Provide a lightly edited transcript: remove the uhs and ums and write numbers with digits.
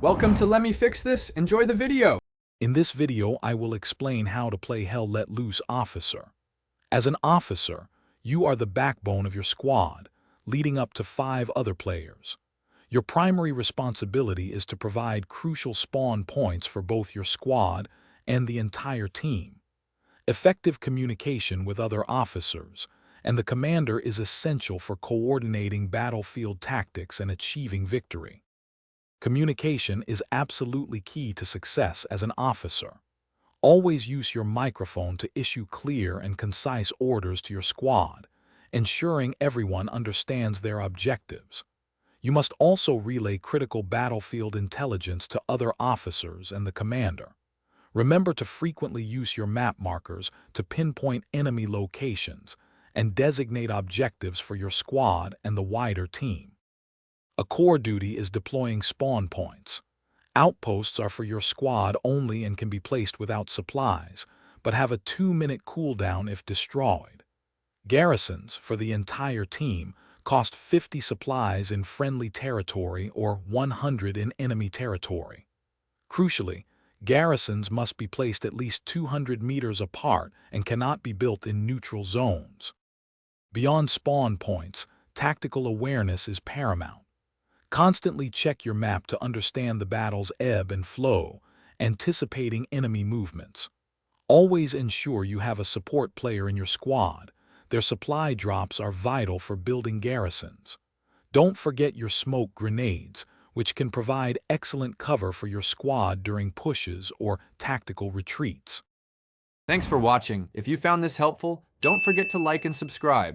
Welcome to Let Me Fix This. Enjoy the video. In this video, I will explain how to play Hell Let Loose Officer. As an officer, you are the backbone of your squad, leading up to 5 other players. Your primary responsibility is to provide crucial spawn points for both your squad and the entire team. Effective communication with other officers and the commander is essential for coordinating battlefield tactics and achieving victory. Communication is absolutely key to success as an officer. Always use your microphone to issue clear and concise orders to your squad, ensuring everyone understands their objectives. You must also relay critical battlefield intelligence to other officers and the commander. Remember to frequently use your map markers to pinpoint enemy locations and designate objectives for your squad and the wider team. A core duty is deploying spawn points. Outposts are for your squad only and can be placed without supplies, but have a 2-minute cooldown if destroyed. Garrisons, for the entire team, cost 50 supplies in friendly territory or 100 in enemy territory. Crucially, garrisons must be placed at least 200 meters apart and cannot be built in neutral zones. Beyond spawn points, tactical awareness is paramount. Constantly check your map to understand the battle's ebb and flow, anticipating enemy movements. Always ensure you have a support player in your squad. Their supply drops are vital for building garrisons. Don't forget your smoke grenades, which can provide excellent cover for your squad during pushes or tactical retreats. Thanks for watching. If you found this helpful, don't forget to like and subscribe.